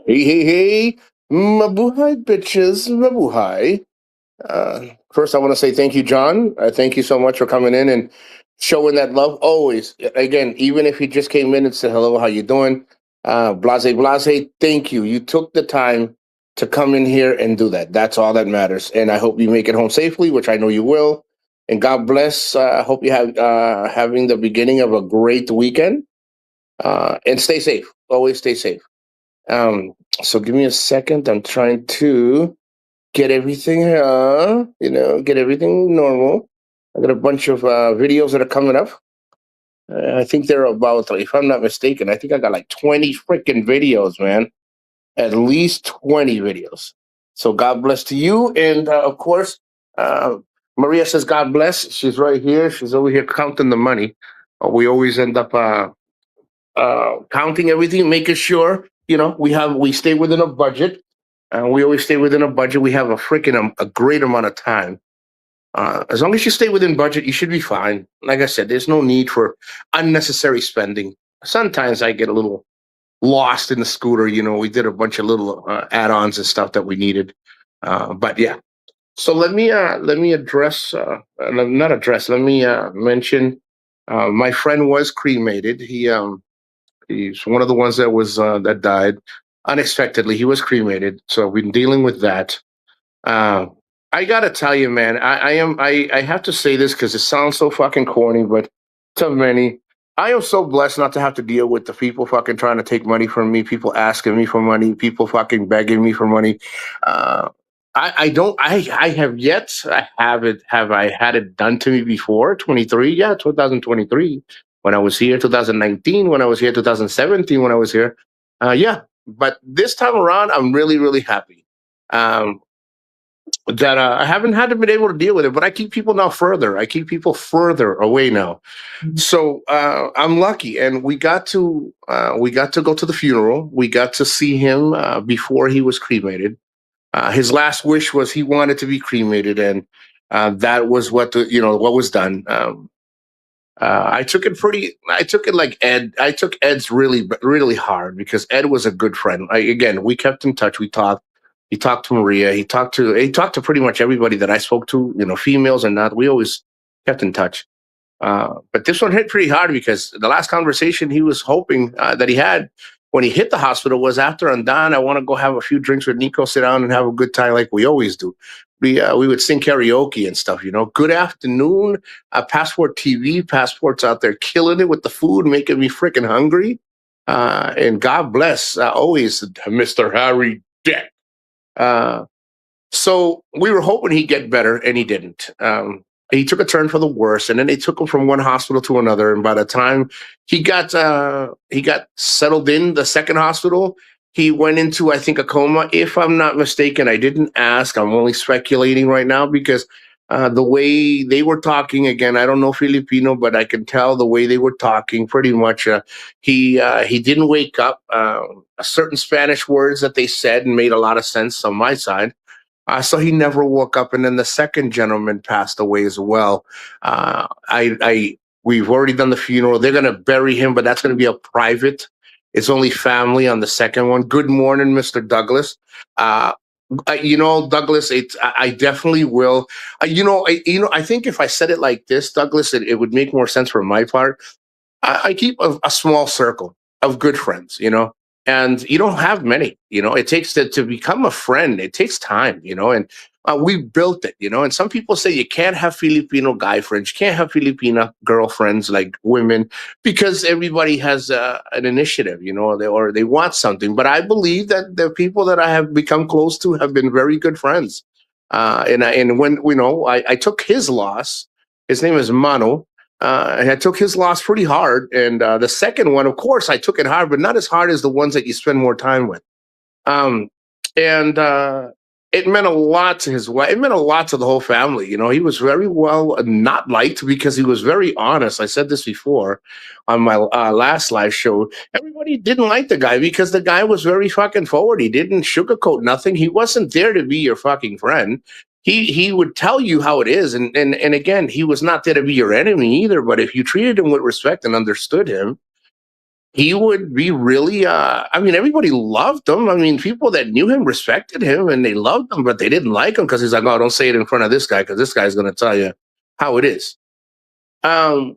Hey, hey, hey, mabuhay, bitches, mabuhay. First, I want to say thank you, John. Thank you so much for coming in and showing that love. Always, again, even if you just came in and said hello, how you doing? Blase, blase. Thank you. You took the time to come in here and do that. That's all that matters. And I hope you make it home safely, which I know you will. And God bless. I hope you have having the beginning of a great weekend. And stay safe. Always stay safe. Um, so give me a second. I'm trying to get everything, get everything normal. I got a bunch of videos that are coming up. I think they're about, if I'm not mistaken, I think I got like 20 freaking videos, man. At least 20 videos. So God bless to you. And of course, uh, Maria says, God bless. She's right here. She's over here counting the money. We always end up counting everything, making sure we stay within a budget. We always stay within a budget. We have a freaking a great amount of time. As long as you stay within budget, you should be fine. Like I said, there's no need for unnecessary spending. Sometimes I get a little lost in the scooter. We did a bunch of little add-ons and stuff that we needed. But yeah, so let me address, not address. Let me mention. My friend was cremated. He's one of the ones that died unexpectedly. He was cremated, so we've been dealing with that. Uh, I gotta tell you, man, I have to say this because it sounds so fucking corny, but to many, I am so blessed not to have to deal with the people fucking trying to take money from me, people asking me for money, people fucking begging me for money. Uh, I don't I have yet I have I had it done to me before 23, yeah, 2023 when I was here, 2019 when I was here, 2017 when I was here. Yeah, but this time around I'm really really happy. Um, that I haven't had to been able to deal with it, but I keep people now further. I keep people further away now. So I'm lucky, and we got to go to the funeral. We got to see him before he was cremated. His last wish was he wanted to be cremated, and that was what was done. I took it pretty. I took it like Ed. I took Ed's really, really hard because Ed was a good friend. Again, we kept in touch. We talked. He talked to Maria. He talked to pretty much everybody that I spoke to. Females and not. We always kept in touch. But this one hit pretty hard because the last conversation he was hoping that he had when he hit the hospital was after I'm done. I want to go have a few drinks with Nico, sit down and have a good time like we always do. We would sing karaoke and stuff. Good afternoon, Passport TV, Passport's out there killing it with the food, making me freaking hungry. And God bless always Mr. Harry Dick. Uh, so we were hoping he'd get better, and he didn't. He took a turn for the worse, and then they took him from one hospital to another. And by the time he got settled in the second hospital, he went into, I think, a coma. If I'm not mistaken, I didn't ask. I'm only speculating right now because the way they were talking, again, I don't know Filipino, but I can tell the way they were talking. Pretty much, he didn't wake up. Certain Spanish words that they said and made a lot of sense on my side. So he never woke up, and then the second gentleman passed away as well. We've already done the funeral. They're gonna bury him, but that's gonna be a private. It's only family on the second one. Good morning, Mr. Douglas. Uh, Douglas, I definitely will. I think if I said it like this, Douglas, it would make more sense from my part. I keep a small circle of good friends, and you don't have many. It takes to become a friend. It takes time, and we built it, and some people say you can't have Filipino guy friends, you can't have Filipina girlfriends like women because everybody has an initiative, or they want something. But I believe that the people that I have become close to have been very good friends. And when I took his loss. His name is Mano. I took his loss pretty hard, and the second one, of course, I took it hard, but not as hard as the ones that you spend more time with. Um, and it meant a lot to his wife. It meant a lot to the whole family. He was very well not liked because he was very honest. I said this before on my last live show. Everybody didn't like the guy because the guy was very fucking forward. He didn't sugarcoat nothing. He wasn't there to be your fucking friend. He would tell you how it is, and again, he was not there to be your enemy either. But if you treated him with respect and understood him, he would be really I mean, everybody loved him. I mean, people that knew him respected him and they loved him, but they didn't like him because he's like, oh, don't say it in front of this guy because this guy's going to tell you how it is. um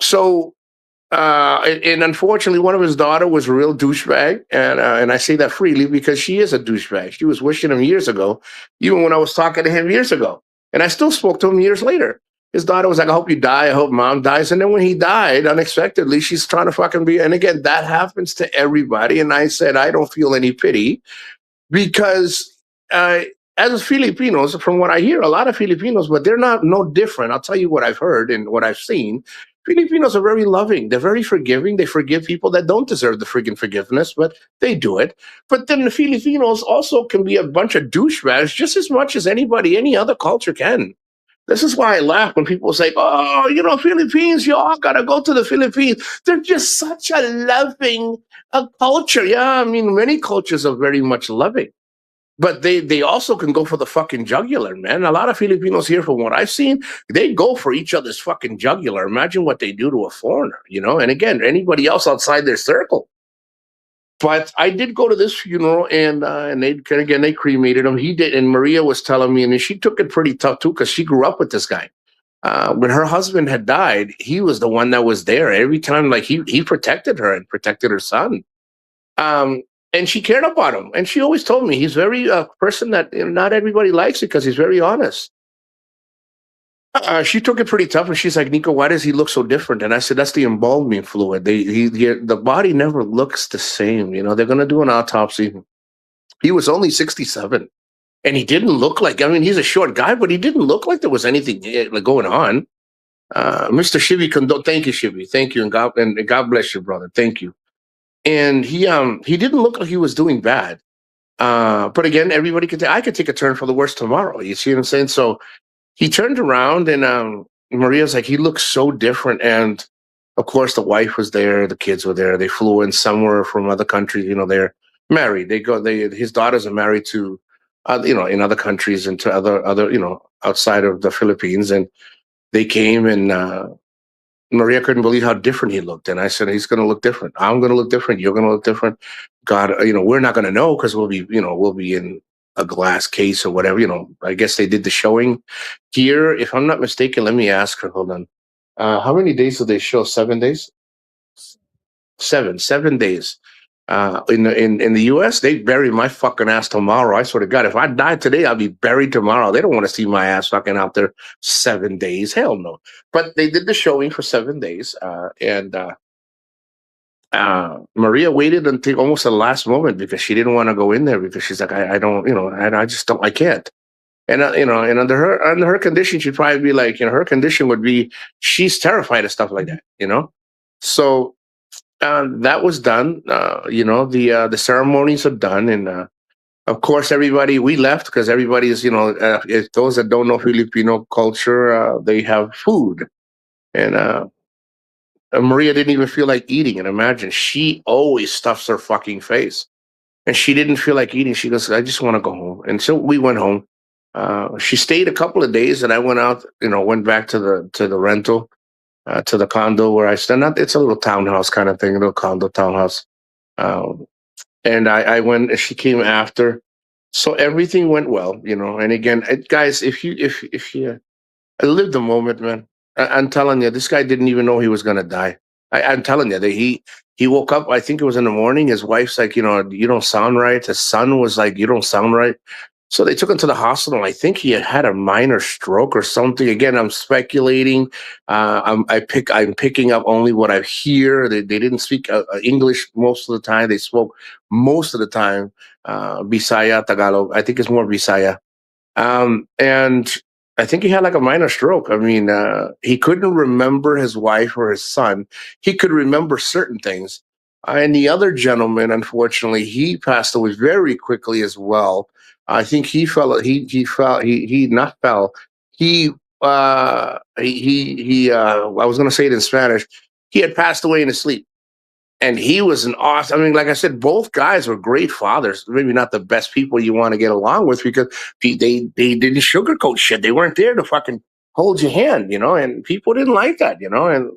so and unfortunately, one of his daughter was a real douchebag, and I say that freely because she is a douchebag. She was wishing him years ago, even when I was talking to him years ago, and I still spoke to him years later. His daughter was like, "I hope you die. I hope mom dies." And then when he died unexpectedly, she's trying to fucking be. And again, that happens to everybody. And I said, I don't feel any pity because uh, as Filipinos, from what I hear, a lot of Filipinos, but they're not no different. I'll tell you what I've heard and what I've seen. Filipinos are very loving. They're very forgiving. They forgive people that don't deserve the friggin' forgiveness, but they do it. But then the Filipinos also can be a bunch of douchebags just as much as anybody, any other culture can. This is why I laugh when people say, "Oh, Philippines, you all gotta go to the Philippines." They're just such a loving culture. Yeah, I mean, many cultures are very much loving, but they also can go for the fucking jugular, man. A lot of Filipinos here, from what I've seen, they go for each other's fucking jugular. Imagine what they do to a foreigner. And again, anybody else outside their circle. But I did go to this funeral, and they cremated him. He did, and Maria was telling me, and she took it pretty tough too because she grew up with this guy. When her husband had died, he was the one that was there every time. Like he protected her and protected her son. Um, and she cared about him. And she always told me he's very person that not everybody likes it because he's very honest. She took it pretty tough, and she's like, "Nico, why does he look so different?" And I said, "That's the embalming fluid. The body never looks the same. They're going to do an autopsy." He was only 67, and he didn't look like. I mean, he's a short guy, but he didn't look like there was anything like going on. Mr. Shivi, thank you, Shivi, thank you, and God bless you, brother. Thank you. And he didn't look like he was doing bad. But again, everybody could. I could take a turn for the worse tomorrow. You see what I'm saying? So he turned around, and Maria's like, he looks so different. And of course, the wife was there, the kids were there. They flew in somewhere from other countries. They're married. His daughters are married to, in other countries and to other, outside of the Philippines. And they came, and Maria couldn't believe how different he looked. And I said, he's going to look different. I'm going to look different. You're going to look different. God, we're not going to know because we'll be in a glass case or whatever. I guess they did the showing here. If I'm not mistaken, let me ask her. Hold on. How many days did they show? 7 days? 7 days. In the U.S., they bury my fucking ass tomorrow. I swear to God, if I die today, I'll be buried tomorrow. They don't want to see my ass fucking out there 7 days. Hell no. But they did the showing for 7 days, and Maria waited until almost the last moment because she didn't want to go in there because she's like, I don't, I just don't, I can't. And and under her condition, she'd probably be like, her condition would be she's terrified of stuff like that. So that was done. The ceremonies are done, and of course, everybody we left because everybody is, if those that don't know Filipino culture, they have food, and Maria didn't even feel like eating. And imagine she always stuffs her fucking face, and she didn't feel like eating. She goes, "I just want to go home," and so we went home. She stayed a couple of days, and I went out. Went back to the rental. To the condo where I stand. It's a little townhouse kind of thing, a little condo townhouse. Um, and I went. She came after, so everything went well. And again, guys, if you live the moment, man. I'm telling you, this guy didn't even know he was gonna die. I'm telling you that he woke up. I think it was in the morning. His wife's like, you don't sound right. His son was like, you don't sound right. So they took him to the hospital. I think he had a minor stroke or something. Again, I'm speculating. I'm picking up only what I hear. They didn't speak English most of the time. They spoke most of the time Bisaya, Tagalog. I think it's more Bisaya. And I think he had like a minor stroke. I mean, he couldn't remember his wife or his son. He could remember certain things. And the other gentleman, unfortunately, he passed away very quickly as well. I think he fell. He fell. He not fell. He he. I was going to say it in Spanish. He had passed away in his sleep, and he was an awesome. I mean, like I said, both guys were great fathers. Maybe not the best people you want to get along with because they didn't sugarcoat shit. They weren't there to fucking hold your hand, and people didn't like that, and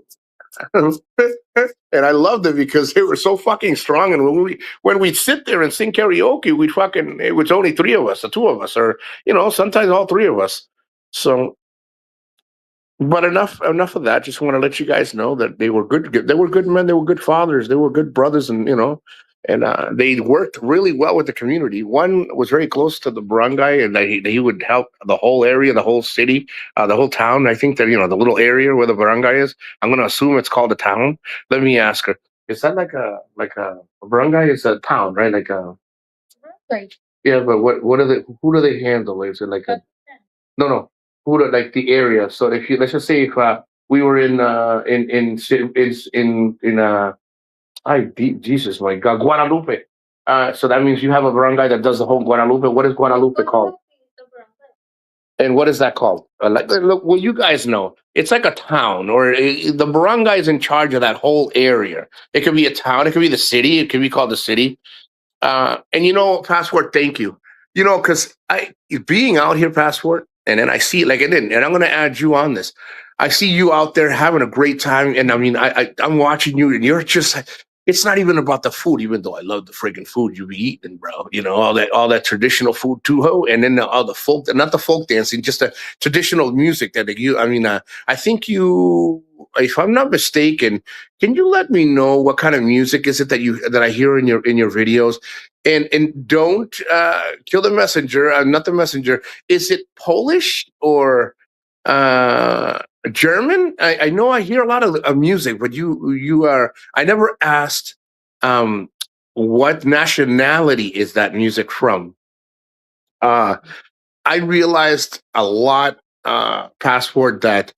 And I loved it because they were so fucking strong. And when we'd sit there and sing karaoke, we'd fucking it was only three of us, the two of us, or sometimes all three of us. So but enough of that. Just want to let you guys know that they were good. They were good men. They were good fathers. They were good brothers, and and they worked really well with the community. One was very close to the barangay, and he would help the whole area, the whole city, the whole town. I think that the little area where the barangay is. I'm going to assume it's called a town. Let me ask her. Is that like a barangay? Is a town, right? Like a yeah, but what are they? Who do they handle? Is it like a no, no. Who the, like the area? So if you let's just say if we were in Jesus my God, Guadalupe. So that means you have a barangay that does the whole Guadalupe. What is Guadalupe called? And what is that called? Look, well, you guys know. It's like a town, or the barangay is in charge of that whole area. It could be a town. It could be the city. It could be called the city. And Passport, thank you. Because I being out here, Passport, and then I see like, and I'm going to add you on this. I see you out there having a great time, and I mean, I'm watching you, and you're just. It's not even about the food, even though I love the friggin' food you be eating, bro. All that traditional food too, ho, and then all the folk, not the folk dancing, just the traditional music that you. I mean, I think you, if I'm not mistaken, can you let me know what kind of music is it that I hear in your videos? And don't kill the messenger. I'm not the messenger. Is it Polish or uh, German? I know I hear a lot of music, but you are. I never asked um, what nationality is that music from. Uh, I realized a lot, Passport, that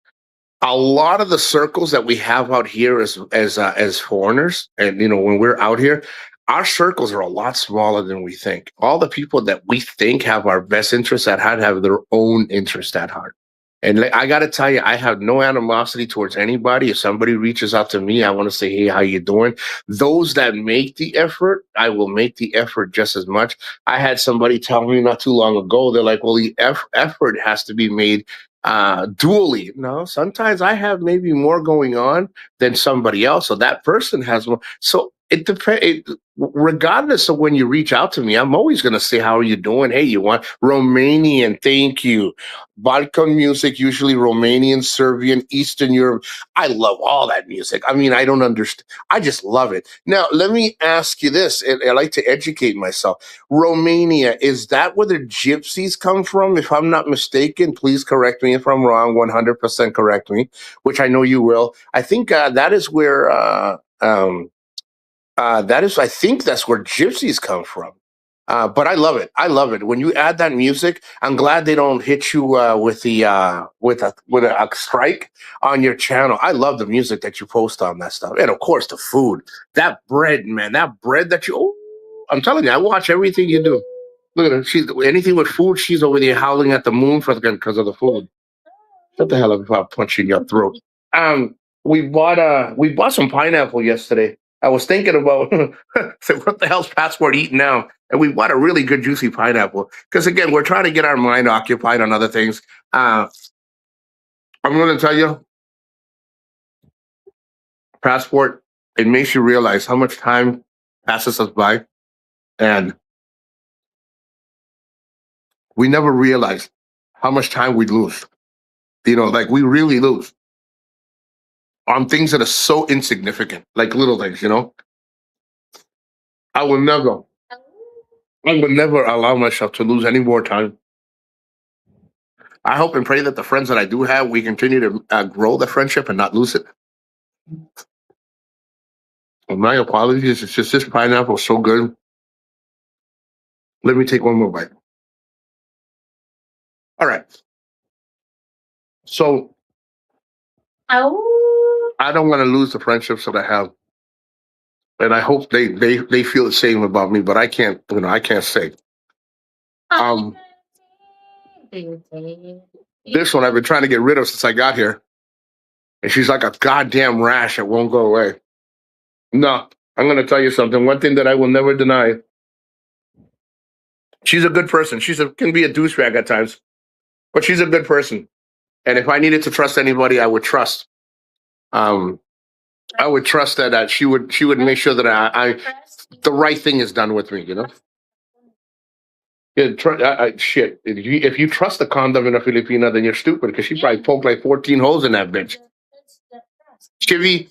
a lot of the circles that we have out here as foreigners, and when we're out here, our circles are a lot smaller than we think. All the people that we think have our best interests at heart have their own interest at heart. And I got to tell you, I have no animosity towards anybody. If somebody reaches out to me, I want to say, "Hey, how you doing?" Those that make the effort, I will make the effort just as much. I had somebody tell me not too long ago. They're like, "Well, the effort has to be made dually." No, sometimes I have maybe more going on than somebody else, so that person has more. So it depends. Regardless of when you reach out to me, I'm always going to say, "How are you doing?" Hey, you want Romanian? Thank you. Balkan music, usually Romanian, Serbian, Eastern Europe. I love all that music. I mean, I don't understand. I just love it. Now, let me ask you this, and I like to educate myself. Romania, is that where the gypsies come from? If I'm not mistaken, please correct me if I'm wrong, 100% correct me, which I know you will. I think that is where, I think that's where gypsies come from. But I love it. I love it. When you add that music, I'm glad they don't hit you with a strike on your channel. I love the music that you post on that stuff, and of course the food. That bread, man. That bread that you. Oh, I'm telling you, I watch everything you do. Look at her. She's anything with food. She's over there howling at the moon because of the food. Shut the hell up before I punch you in your throat. Um, we bought some pineapple yesterday. I was thinking about so what the hell's Passport eating now? And we bought a really good juicy pineapple because again we're trying to get our mind occupied on other things. I'm going to tell you, Passport. It makes you realize how much time passes us by, and we never realize how much time we lose. Like we really lose on things that are so insignificant, like little things. I will never, I will never allow myself to lose any more time. I hope and pray that the friends that I do have, we continue to grow the friendship and not lose it. And my apologies. It's just this pineapple is so good. Let me take one more bite. All right. So I don't want to lose the friendships that I have, and I hope they feel the same about me. But I can't. I can't say. Um, this one I've been trying to get rid of since I got here, and she's like a goddamn rash that won't go away. No, I'm going to tell you something. One thing that I will never deny. She's a good person. Can be a douchebag at times, but she's a good person. And if I needed to trust anybody, I would trust. Um, I would trust that she would make sure that the right thing is done with me. Yeah, shit. If you trust the condom in a Filipina, then you're stupid because she probably poked like 14 holes in that bitch. Chivy,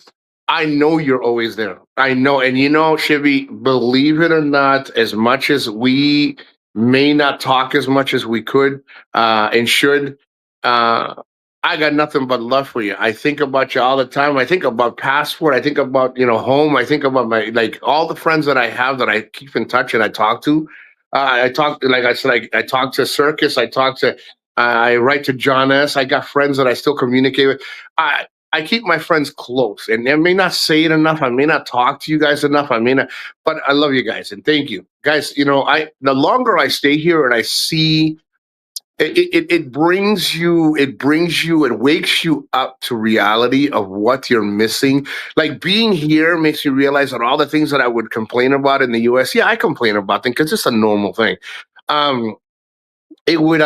I know you're always there. I know. And Chivy, believe it or not, as much as we may not talk as much as we could and should, uh, I got nothing but love for you. I think about you all the time. I think about passport. I think about, home. I think about like all the friends that I have that I keep in touch and I talk to. I talk, like I said, I talk to Circus. I write to John S. I got friends that I still communicate with. I keep my friends close, and I may not say it enough. I may not talk to you guys enough. I may not, but I love you guys, and thank you, guys. The longer I stay here, and I see it it wakes you up to reality of what you're missing. Like being here makes you realize that all the things that I would complain about in the U.S. Yeah, I complain about them because it's a normal thing. Um, it would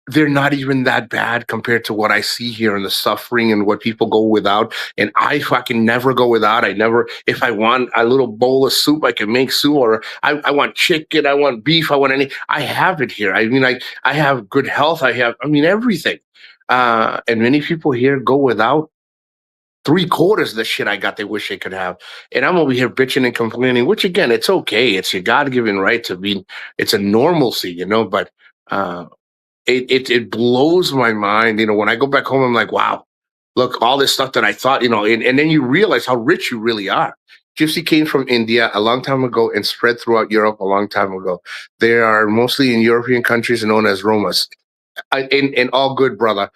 they're not even that bad compared to what I see here and the suffering and what people go without. And I fucking never go without. I never, if I want a little bowl of soup, I can make soup, or I want chicken, I want beef, I have it here. I mean, I have good health. Everything. And many people here go without three-quarters of the shit I got they wish they could have. And I'm over here bitching and complaining, which again, it's okay. It's your God-given right to be, it's a normalcy, but, it blows my mind. When I go back home, I'm like, wow, look, all this stuff that I thought, and then you realize how rich you really are. Gypsy came from India a long time ago and spread throughout Europe a long time ago. They are mostly in European countries known as Romas. And all good, brother.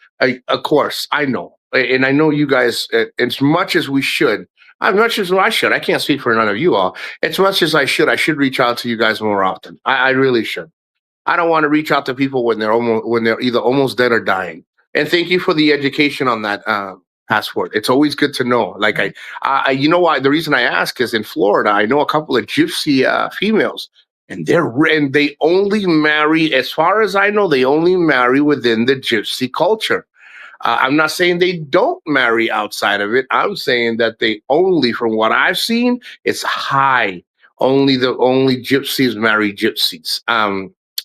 Of course, I know. And I know you guys, as much as we should, as much as I should, I can't speak for none of you all. As much as I should reach out to you guys more often. I really should. I don't want to reach out to people when they're either almost dead or dying. And thank you for the education on that passport. It's always good to know. Like you know why? The reason I ask is in Florida, I know a couple of gypsy females, and they only marry, as far as I know, they only marry within the gypsy culture. I'm not saying they don't marry outside of it. I'm saying that they only, from what I've seen, it's high. Only gypsies marry gypsies.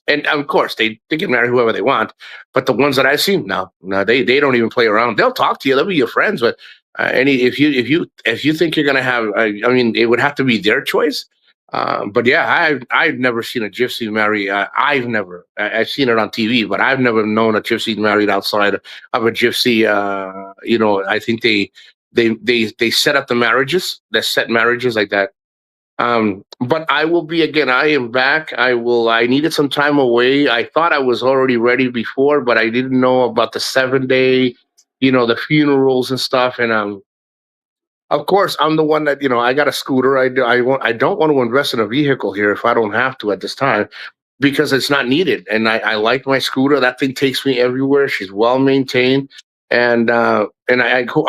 And of course they can marry whoever they want, but the ones that I've seen, no, they don't even play around. They'll talk to you. They'll be your friends, but if you think you're gonna have, it would have to be their choice. But yeah, I've never seen a gypsy marry. I've seen it on TV, but I've never known a gypsy married outside of a gypsy. I think they set up the marriages, they set marriages like that. But I will be again. I am back. I needed some time away. I thought I was already ready before, but I didn't know about the 7 day, the funerals and stuff. And of course, I'm the one that I got a scooter. I don't want to invest in a vehicle here if I don't have to at this time because it's not needed. And I like my scooter. That thing takes me everywhere. She's well maintained. Of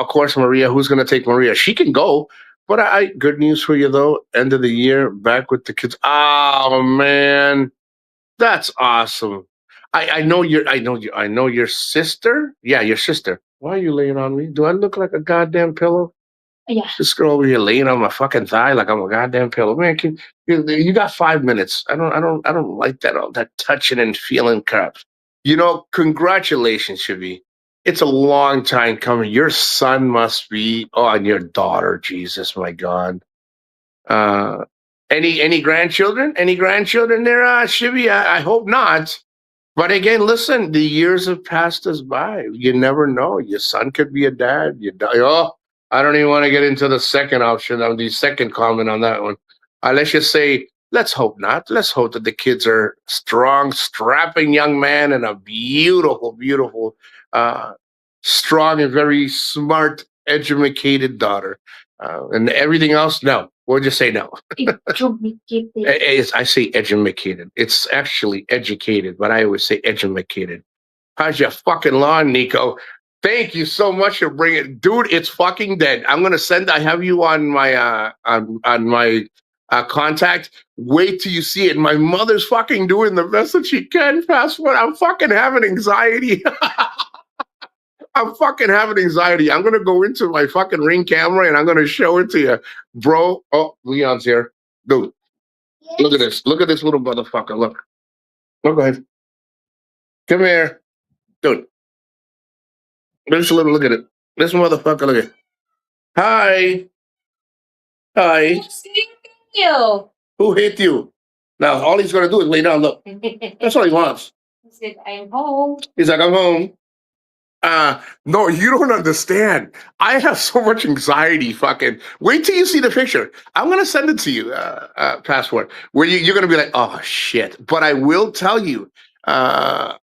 course, Maria, who's going to take Maria? She can go. But good news for you though. End of the year, back with the kids. Oh man, that's awesome. I know your sister. Yeah, your sister. Why are you laying on me? Do I look like a goddamn pillow? Yeah. This girl over here laying on my fucking thigh like I'm a goddamn pillow. Man, you got 5 minutes. I don't like that all that touching and feeling crap. Congratulations, Shivi. It's a long time coming. Your son must be, oh, and your daughter, Jesus, my God. Uh, any grandchildren? Any grandchildren there, Shivi? I hope not. But again, listen, the years have passed us by. You never know. Your son could be a dad. Oh, I don't even want to get into the second option, the second comment on that one. Let's just say, let's hope not. Let's hope that the kids are strong, strapping young man and a beautiful, beautiful, uh, strong and very smart, educated daughter. And everything else, no. We'll just say no. I say educated. It's actually educated, but I always say educated. How's your fucking lawn, Nico? Thank you so much for bringing it, dude. It's fucking dead. I'm gonna send. I have you on my on my contact. Wait till you see it. My mother's fucking doing the best that she can. Fast forward. I'm fucking having anxiety. I'm fucking having anxiety. I'm gonna go into my fucking Ring camera and I'm gonna show it to you, bro. Oh, Leon's here, dude. Look at this. Look at this little motherfucker. Look. Look ahead. Come here, dude. This little. Look at it. This motherfucker. Look at it. Hi. Hi. Who's hitting you? Who hit you? Now all he's gonna do is lay down. Look. That's all he wants. He said, I'm home. He's like, I'm home. No, you don't understand. I have so much anxiety. Fucking wait till you see the picture. I'm gonna send it to you, passport. Where you're gonna be like, oh shit. But I will tell you, uh,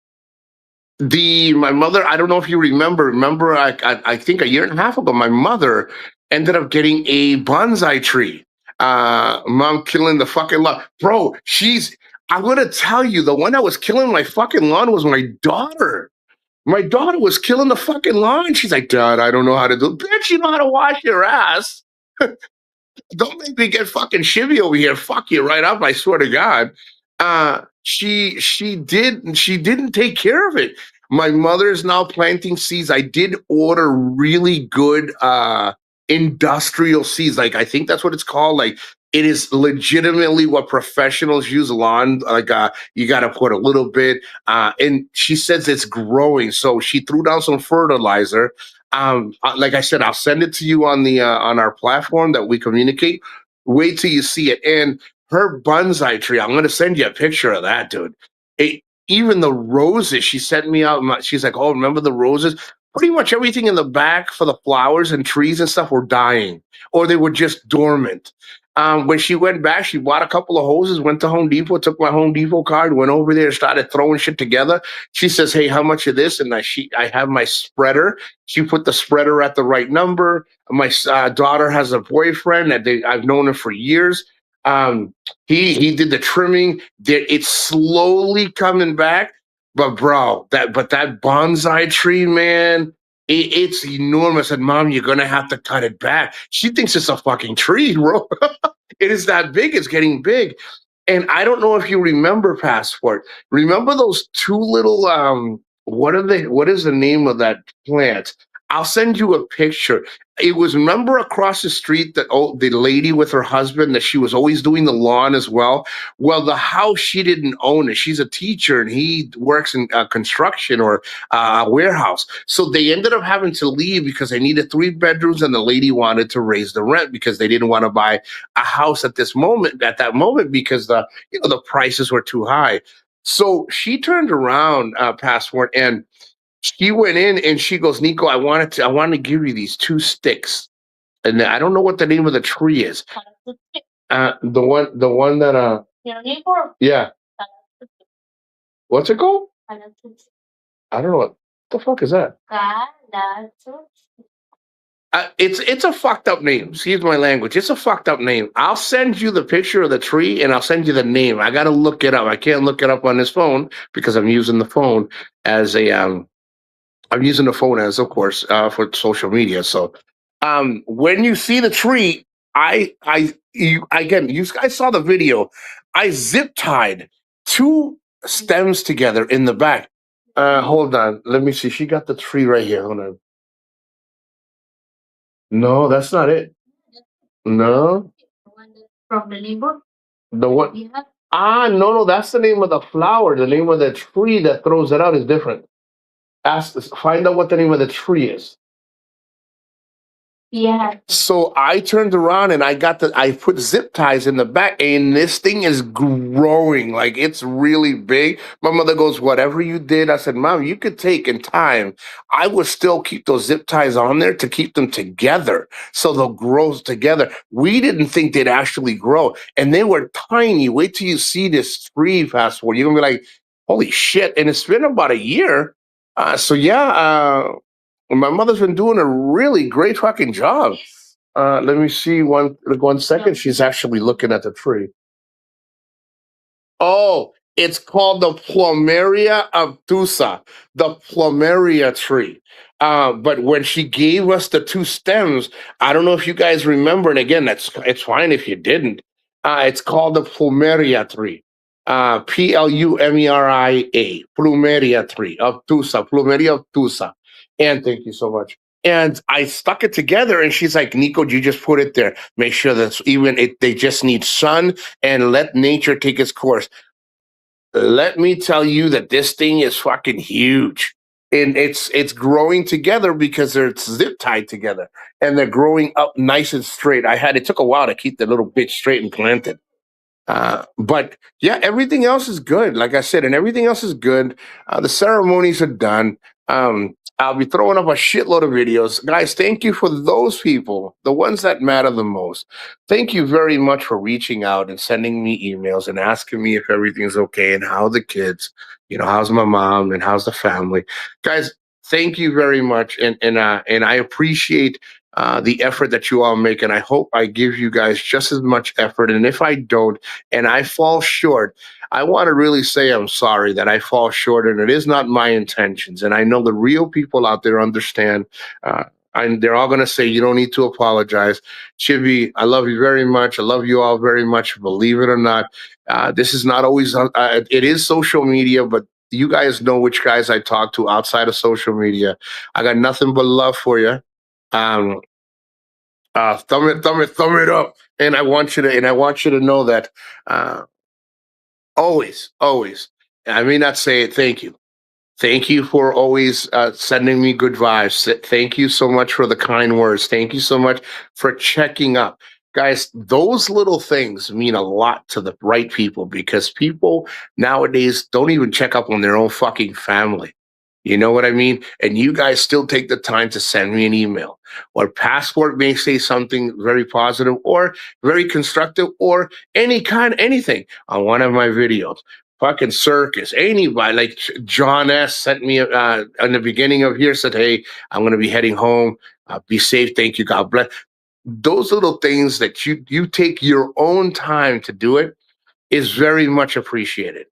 my mother. I don't know if you remember. Remember, I think a year and a half ago, my mother ended up getting a bonsai tree. Mom killing the fucking lawn, bro. I'm gonna tell you, the one that was killing my fucking lawn was my daughter. My daughter was killing the fucking lawn. She's like, Dad, I don't know how to do it. Bitch, you know how to wash your ass. Don't make me get fucking shivy over here. Fuck you right up, I swear to God. She didn't take care of it. My mother is now planting seeds. I did order really good industrial seeds. Like I think that's what it's called. Like it is legitimately what professionals use lawn. Like you gotta put a little bit. And she says it's growing. So she threw down some fertilizer. Like I said, I'll send it to you on the on our platform that we communicate. Wait till you see it. And her bonsai tree, I'm gonna send you a picture of that, dude. Even the roses, she sent me out. She's like, "Oh, remember the roses?" Pretty much everything in the back for the flowers and trees and stuff were dying, or they were just dormant. When she went back, she bought a couple of hoses, went to Home Depot, took my Home Depot card, went over there, started throwing shit together. She says, "Hey, how much of this?" And I have my spreader. She put the spreader at the right number. My daughter has a boyfriend that I've known him for years. Um, he did the trimming. It's slowly coming back, but bro, that bonsai tree, man, it's enormous. And mom, you're gonna have to cut it back. She thinks it's a fucking tree, bro. It is that big. It's getting big. And I don't know if you remember Passport. Remember those two little what are they? What is the name of that plant? I'll send you a picture. It was, remember, across the street, that the lady with her husband that she was always doing the lawn as well. Well, the house, she didn't own it. She's a teacher and he works in construction or a warehouse. So they ended up having to leave because they needed 3 bedrooms, and the lady wanted to raise the rent because they didn't want to buy a house at that moment, because the prices were too high. So she turned around, Passport, and she went in and she goes, Nico, I wanted to give you these 2 sticks. And I don't know what the name of the tree is. The one that yeah. What's it called? I don't know what the fuck is that. It's a fucked up name. Excuse my language. It's a fucked up name. I'll send you the picture of the tree and I'll send you the name. I gotta look it up. I can't look it up on this phone because I'm using the phone as of course, for social media. So, when you see the tree, you guys saw the video. I zip tied 2 stems together in the back. Hold on, let me see. She got the tree right here. Hold on. No, that's not it. No, From the neighbor? the one. You have? No, that's the name of the flower. The name of the tree that throws it out is different. Find out what the name of the tree is. Yeah. So I turned around and I put zip ties in the back, and this thing is growing. Like, it's really big. My mother goes, whatever you did. I said, Mom, you could take in time. I would still keep those zip ties on there to keep them together so they'll grow together. We didn't think they'd actually grow, and they were tiny. Wait till you see this tree, Passport. You're gonna be like, holy shit. And it's been about a year. So yeah, my mother's been doing a really great fucking job. Let me see one second. She's actually looking at the tree. Oh, it's called the Plumeria obtusa, the plumeria tree. But when she gave us the 2 stems, I don't know if you guys remember, and again, it's fine if you didn't. It's called the Plumeria tree. Plumeria tree, obtusa, Plumeria obtusa. And thank you so much. And I stuck it together, and she's like, "Nico, you just put it there. Make sure that even it, they just need sun and let nature take its course." Let me tell you that this thing is fucking huge. And it's growing together because they're zip tied together and they're growing up nice and straight. It took a while to keep the little bitch straight and planted. But yeah, everything else is good. Like I said, and everything else is good. The ceremonies are done. I'll be throwing up a shitload of videos. Guys, thank you for those people, the ones that matter the most. Thank you very much for reaching out and sending me emails and asking me if everything's okay and how the kids, how's my mom and how's the family. Guys, thank you very much. And I appreciate the effort that you all make. And I hope I give you guys just as much effort. And if I don't, and I fall short, I want to really say I'm sorry that I fall short, and it is not my intentions. And I know the real people out there understand. Uh, and they're all going to say, you don't need to apologize. Chibi, I love you very much. I love you all very much. Believe it or not, this is not always, it is social media, but you guys know which guys I talk to outside of social media. I got nothing but love for you. Um, thumb it up. And I want you to know that uh, always, always. I may not say it. Thank you. Thank you for always sending me good vibes. Thank you so much for the kind words. Thank you so much for checking up. Guys, those little things mean a lot to the right people because people nowadays don't even check up on their own fucking family. You know what I mean? And you guys still take the time to send me an email. Or passport may say something very positive or very constructive or anything on one of my videos. Fucking circus. Anybody like John S. sent me in the beginning of here said, "Hey, I'm going to be heading home. Be safe. Thank you. God bless." Those little things that you take your own time to do it is very much appreciated.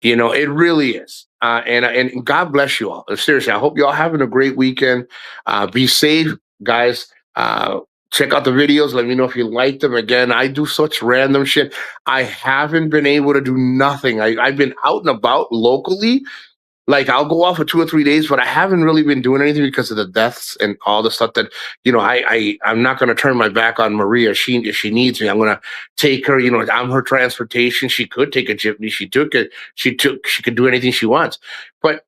It really is. And God bless you all. Seriously, I hope you all having a great weekend. Be safe, guys. Check out the videos. Let me know if you like them. Again, I do such random shit. I haven't been able to do nothing. I've been out and about locally, like I'll go off for 2 or 3 days, but I haven't really been doing anything because of the deaths and all the stuff that I'm not going to turn my back on Maria. If she needs me, I'm going to take her. I'm her transportation. She could take a jeepney. She took it. She could do anything she wants, but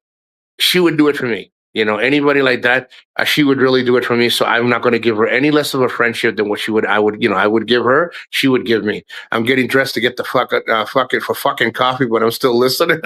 she would do it for me. Anybody like that, she would really do it for me. So I'm not going to give her any less of a friendship than what she would. I would give her. She would give me. I'm getting dressed to get the fucking coffee, but I'm still listening.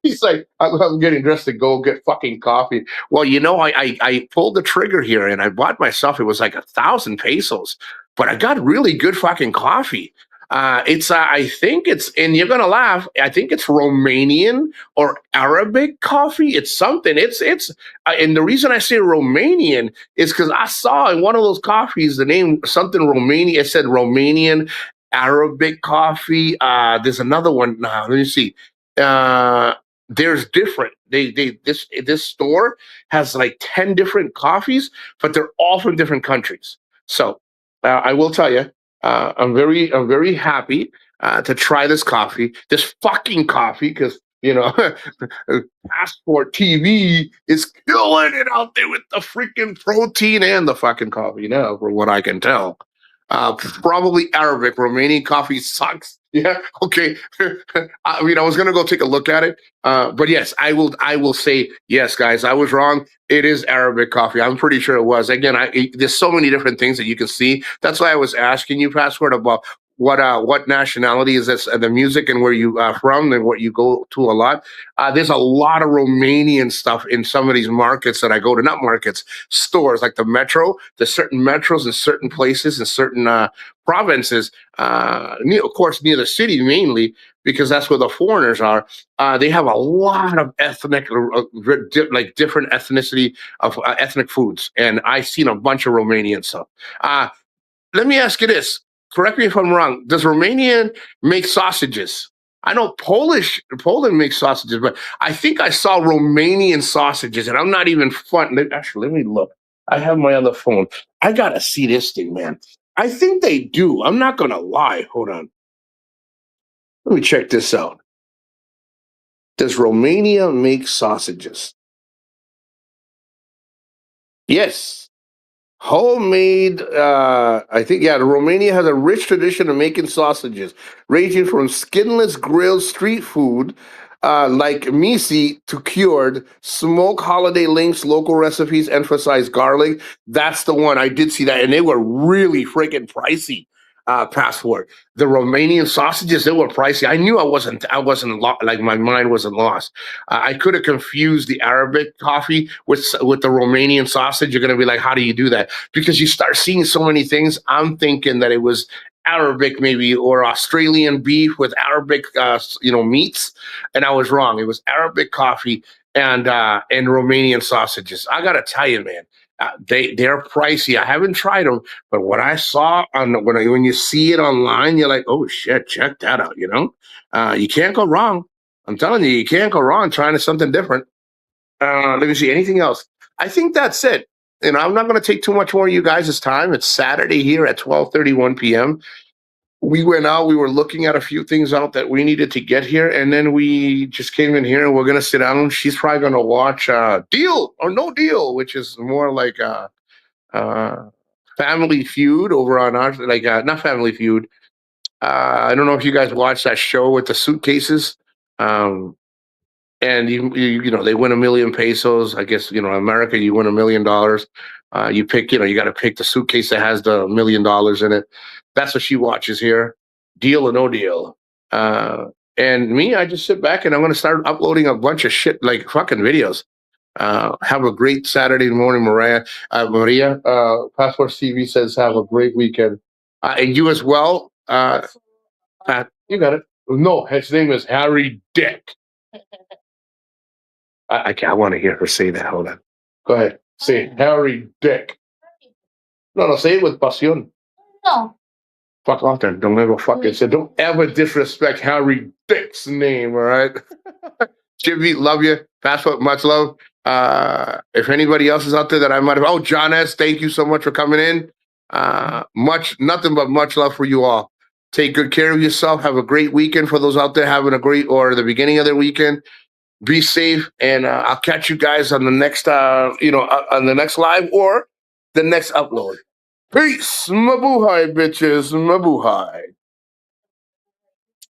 He's like, I'm getting dressed to go get fucking coffee. Well, I pulled the trigger here and I bought myself, it was like 1,000 pesos, but I got really good fucking coffee. I think and you're gonna laugh. I think it's Romanian or Arabic coffee. It's something. And the reason I say Romanian is because I saw in one of those coffees the name something Romanian. It said Romanian Arabic coffee. There's another one. Now, let me see. Uh, there's different. This store has like 10 different coffees, but they're all from different countries. So I will tell you, I'm very happy to try this fucking coffee, because Passport TV is killing it out there with the freaking protein and the fucking coffee now, from what I can tell. Probably Arabic. Romanian coffee sucks. Yeah. Okay. I was gonna go take a look at it. But yes, I will. I will say yes, guys. I was wrong. It is Arabic coffee. I'm pretty sure it was. Again, there's so many different things that you can see. That's why I was asking you, Passport, about what nationality is this, the music, and where you from, and what you go to a lot. There's a lot of Romanian stuff in some of these markets that I go to. Not markets, stores like the metro. There's certain metros in certain places in certain provinces. Of course, near the city mainly, because that's where the foreigners are. They have a lot of ethnic, like different ethnicity of ethnic foods, and I've seen a bunch of Romanian stuff. Let me ask you this. Correct me if I'm wrong. Does Romanian make sausages? I know Poland makes sausages, but I think I saw Romanian sausages, and I'm not even fun. Actually, let me look. I have my other phone. I gotta see this thing, man. I think they do. I'm not gonna lie. Hold on. Let me check this out. Does Romania make sausages? Yes. Homemade, I think, yeah, Romania has a rich tradition of making sausages, ranging from skinless grilled street food like misi to cured, smoke holiday links, local recipes emphasize garlic. That's the one. I did see that, and they were really freaking pricey. Passport. The Romanian sausages, they were pricey. I knew like my mind wasn't lost. I could have confused the Arabic coffee with the Romanian sausage. You're gonna be like, how do you do that? Because you start seeing so many things. I'm thinking that it was Arabic maybe or Australian beef with Arabic meats, and I was wrong. It was Arabic coffee and Romanian sausages. I gotta tell you, man. They're pricey. I haven't tried them, but what I saw when you see it online, you're like, oh shit, check that out. You can't go wrong. I'm telling you, you can't go wrong trying something different. Let me see. Anything else? I think that's it. I'm not going to take too much more of you guys' time. It's Saturday here at 12:31 p.m. We went out. We were looking at a few things out that we needed to get here, and then we just came in here and we're going to sit down. She's probably going to watch Deal or No Deal, which is more like uh, Family Feud over on our not Family Feud. I don't know if you guys watched that show with the suitcases. Um, and they win 1,000,000 pesos. I guess America, you win $1 million. You pick, you got to pick the suitcase that has the $1 million in it. That's what she watches here. Deal or No Deal. And me, I just sit back and I'm going to start uploading a bunch of shit like fucking videos. Have a great Saturday morning, Maria. Maria, Passport TV says have a great weekend, and you as well. You got it. No, his name is Harry Dick. I want to hear her say that. Hold on. Go ahead. Say Harry Dick. No, say it with pasión. No. Fuck off then. Don't ever fucking say. Don't ever disrespect Harry Dick's name. All right. Jimmy, love you. Passport, much love. If anybody else is out there that I might have. Oh, John S. Thank you so much for coming in. Nothing but much love for you all. Take good care of yourself. Have a great weekend for those out there having a great or the beginning of their weekend. Be safe, and I'll catch you guys on the next, on the next live or the next upload. Peace, mabuhay, bitches, mabuhay.